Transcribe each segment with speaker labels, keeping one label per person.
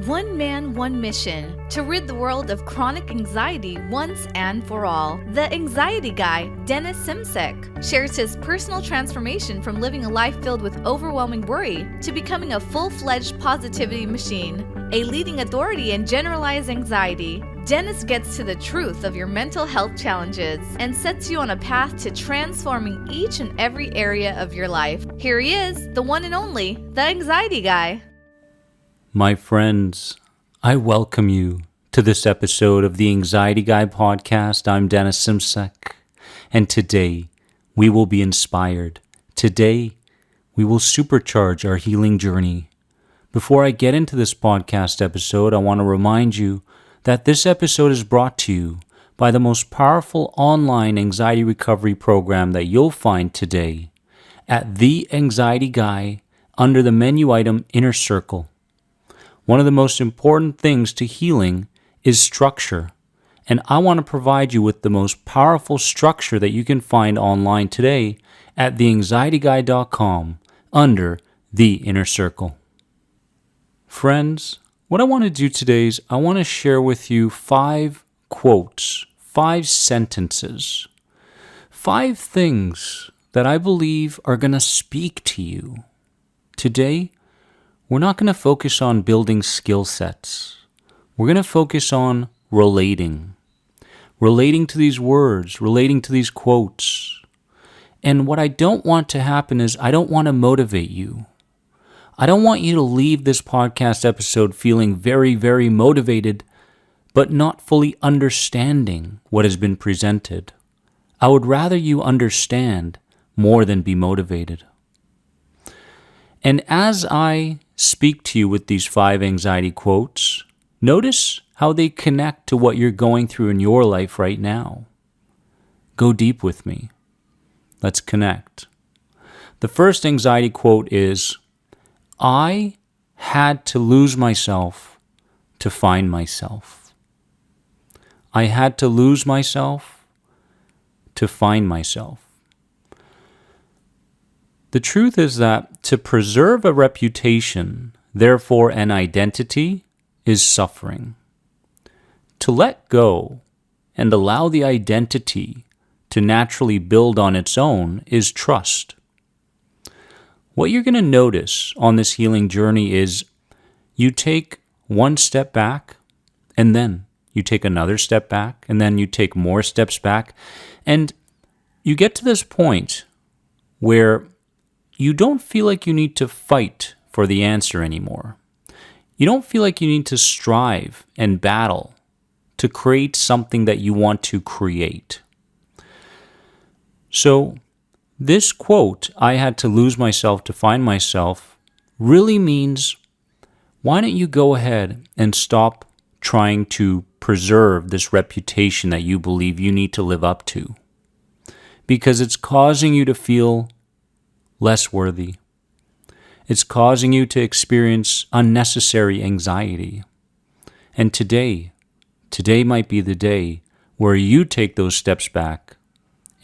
Speaker 1: One man, one mission, to rid the world of chronic anxiety once and for all. The Anxiety Guy, Dennis Simsek, shares his personal transformation from living a life filled with overwhelming worry to becoming a full-fledged positivity machine, a leading authority in generalized anxiety. Dennis gets to the truth of your mental health challenges and sets you on a path to transforming each and every area of your life. Here he is, the one and only, the Anxiety Guy.
Speaker 2: My friends, I welcome you to this episode of the Anxiety Guy podcast. I'm Dennis Simsek, and today we will be inspired. Today we will supercharge our healing journey. Before I get into this podcast episode, I want to remind you that this episode is brought to you by the most powerful online anxiety recovery program that you'll find today at The Anxiety Guy under the menu item Inner Circle. One of the most important things to healing is structure, and I want to provide you with the most powerful structure that you can find online today at theanxietyguy.com under The Inner Circle. Friends, what I want to do today is I want to share with you 5 quotes, 5 sentences, 5 things that I believe are going to speak to you. Today, we're not going to focus on building skill sets. We're going to focus on relating to these words, relating to these quotes. And what I don't want to happen is I don't want to motivate you. I don't want you to leave this podcast episode feeling very, very motivated, but not fully understanding what has been presented. I would rather you understand more than be motivated. And as I speak to you with these 5 anxiety quotes, notice how they connect to what you're going through in your life right now. Go deep with me. Let's connect. The first anxiety quote is, I had to lose myself to find myself. I had to lose myself to find myself. The truth is that to preserve a reputation, therefore an identity, is suffering. To let go and allow the identity to naturally build on its own is trust. What you're going to notice on this healing journey is you take one step back, and then you take another step back, and then you take more steps back, and you get to this point where you don't feel like you need to fight for the answer anymore. You don't feel like you need to strive and battle to create something that you want to create. So, this quote, I had to lose myself to find myself, really means, why don't you go ahead and stop trying to preserve this reputation that you believe you need to live up to? Because it's causing you to feel less worthy. It's causing you to experience unnecessary anxiety. And today might be the day where you take those steps back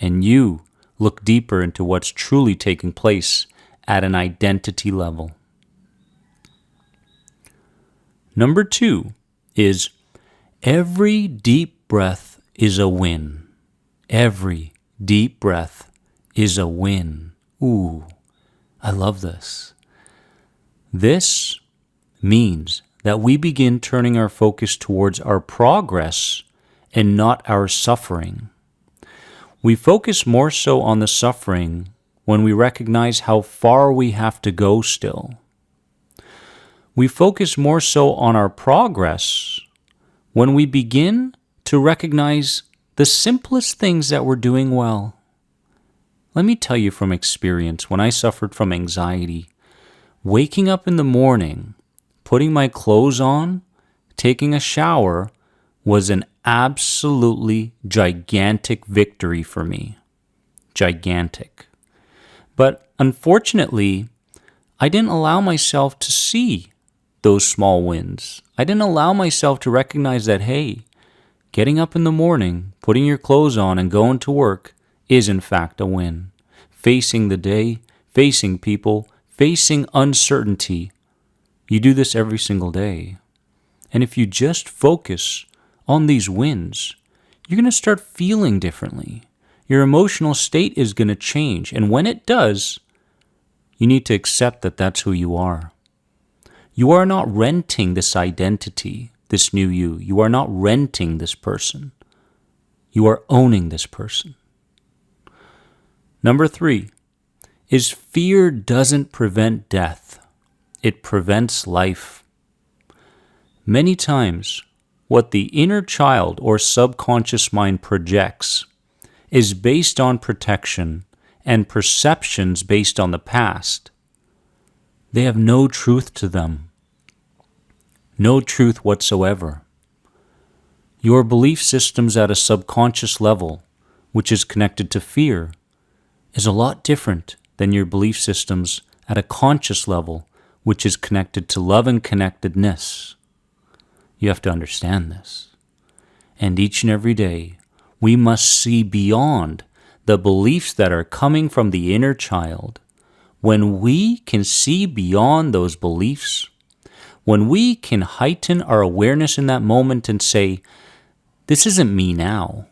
Speaker 2: and you look deeper into what's truly taking place at an identity level. Number 2 is every deep breath is a win. Every deep breath is a win. Ooh, I love this. This means that we begin turning our focus towards our progress and not our suffering. We focus more so on the suffering when we recognize how far we have to go still. We focus more so on our progress when we begin to recognize the simplest things that we're doing well. Let me tell you from experience, when I suffered from anxiety, waking up in the morning, putting my clothes on, taking a shower was an absolutely gigantic victory for me. Gigantic. But unfortunately, I didn't allow myself to see those small wins. I didn't allow myself to recognize that, hey, getting up in the morning, putting your clothes on and going to work is in fact a win. Facing the day, facing people, facing uncertainty. You do this every single day. And if you just focus on these wins, you're going to start feeling differently. Your emotional state is going to change. And when it does, you need to accept that that's who you are. You are not renting this identity, this new you. You are not renting this person. You are owning this person. Number 3 is fear doesn't prevent death. It prevents life. Many times, what the inner child or subconscious mind projects is based on protection and perceptions based on the past. They have no truth to them. No truth whatsoever. Your belief systems at a subconscious level, which is connected to fear, is a lot different than your belief systems at a conscious level, which is connected to love and connectedness. You have to understand this. And each and every day, we must see beyond the beliefs that are coming from the inner child. When we can see beyond those beliefs, when we can heighten our awareness in that moment and say, this isn't me now.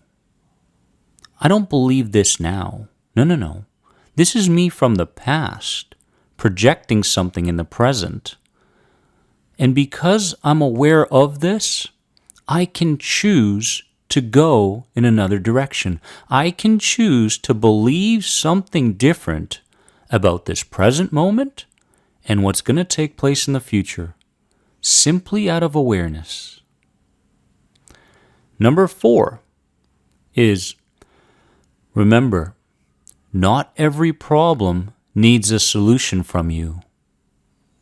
Speaker 2: I don't believe this now. No. This is me from the past, projecting something in the present. And because I'm aware of this, I can choose to go in another direction. I can choose to believe something different about this present moment and what's going to take place in the future, simply out of awareness. Number 4 is, remember, not every problem needs a solution from you.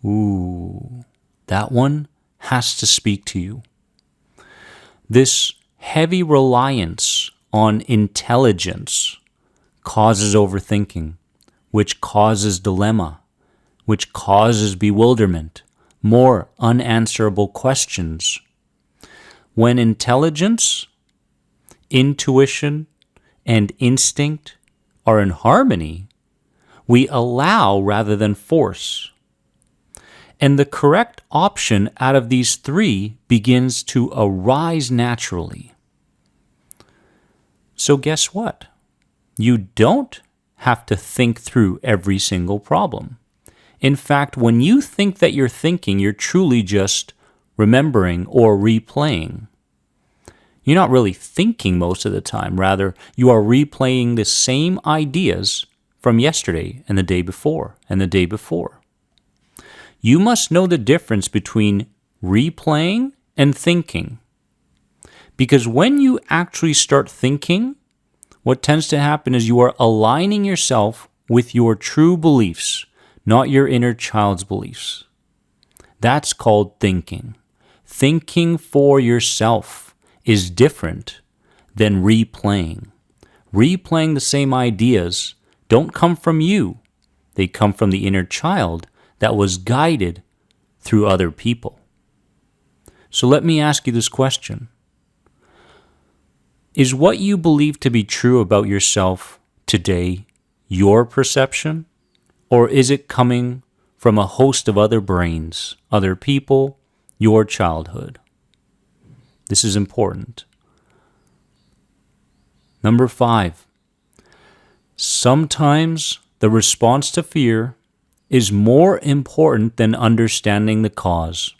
Speaker 2: Ooh, that one has to speak to you. This heavy reliance on intelligence causes overthinking, which causes dilemma, which causes bewilderment, more unanswerable questions. When intelligence, intuition, and instinct are in harmony, we allow rather than force. And the correct option out of these 3 begins to arise naturally. So guess what? You don't have to think through every single problem. In fact, when you think that you're thinking, you're truly just remembering or replaying. You're not really thinking most of the time. Rather, you are replaying the same ideas from yesterday and the day before and the day before. You must know the difference between replaying and thinking. Because when you actually start thinking, what tends to happen is you are aligning yourself with your true beliefs, not your inner child's beliefs. That's called thinking. Thinking for yourself is different than replaying. Replaying the same ideas don't come from you. They come from the inner child that was guided through other people. So let me ask you this question. Is what you believe to be true about yourself today your perception? Or is it coming from a host of other brains, other people, your childhood? This is important. Number 5. Sometimes the response to fear is more important than understanding the cause.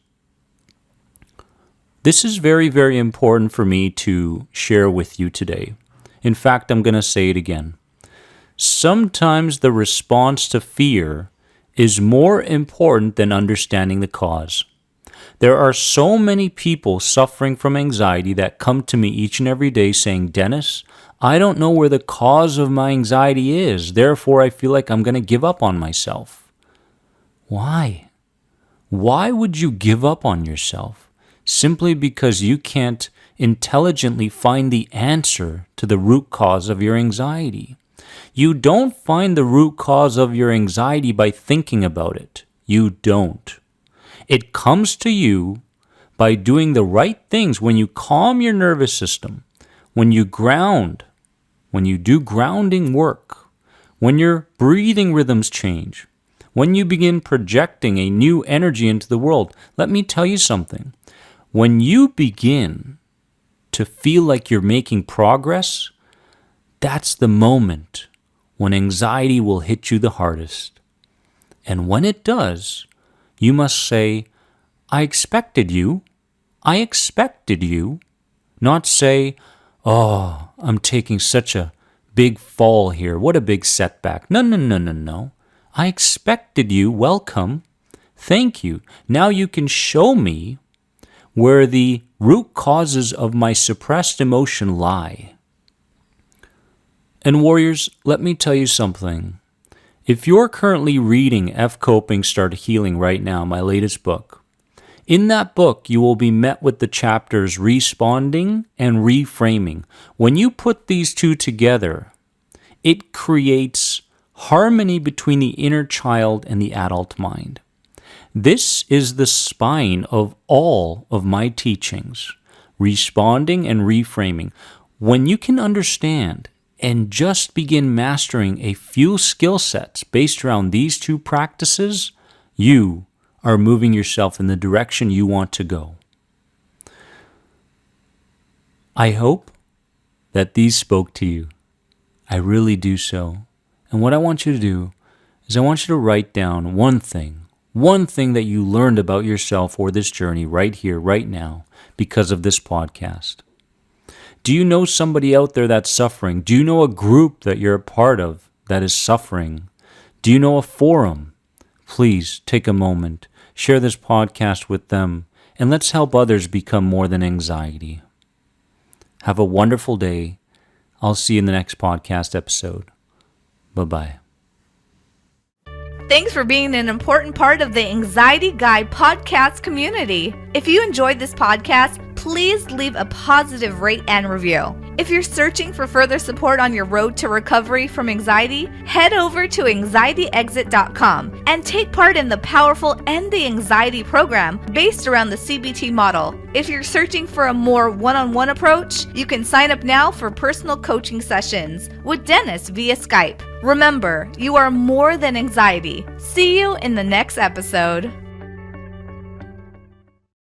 Speaker 2: This is very, very important for me to share with you today. In fact, I'm going to say it again. Sometimes the response to fear is more important than understanding the cause. There are so many people suffering from anxiety that come to me each and every day saying, Dennis, I don't know where the cause of my anxiety is. Therefore, I feel like I'm going to give up on myself. Why? Why would you give up on yourself? Simply because you can't intelligently find the answer to the root cause of your anxiety. You don't find the root cause of your anxiety by thinking about it. You don't. It comes to you by doing the right things. When you calm your nervous system, when you ground, when you do grounding work, when your breathing rhythms change, when you begin projecting a new energy into the world. Let me tell you something. When you begin to feel like you're making progress, that's the moment when anxiety will hit you the hardest. And when it does, you must say, I expected you. I expected you. Not say, oh, I'm taking such a big fall here. What a big setback. No. I expected you. Welcome. Thank you. Now you can show me where the root causes of my suppressed emotion lie. And warriors, let me tell you something. If you're currently reading F Coping Start Healing right now, my latest book, in that book you will be met with the chapters responding and reframing. When you put these two together, it creates harmony between the inner child and the adult mind. This is the spine of all of my teachings, responding and reframing. When you can understand and just begin mastering a few skill sets based around these two practices, you are moving yourself in the direction you want to go. I hope that these spoke to you. I really do so. And what I want you to do is I want you to write down one thing that you learned about yourself or this journey right here, right now, because of this podcast. Do you know somebody out there that's suffering? Do you know a group that you're a part of that is suffering? Do you know a forum? Please take a moment, share this podcast with them, and let's help others become more than anxiety. Have a wonderful day. I'll see you in the next podcast episode. Bye-bye.
Speaker 1: Thanks for being an important part of the Anxiety Guy podcast community. If you enjoyed this podcast, please leave a positive rate and review. If you're searching for further support on your road to recovery from anxiety, head over to anxietyexit.com and take part in the powerful End the Anxiety program based around the CBT model. If you're searching for a more one-on-one approach, you can sign up now for personal coaching sessions with Dennis via Skype. Remember, you are more than anxiety. See you in the next episode.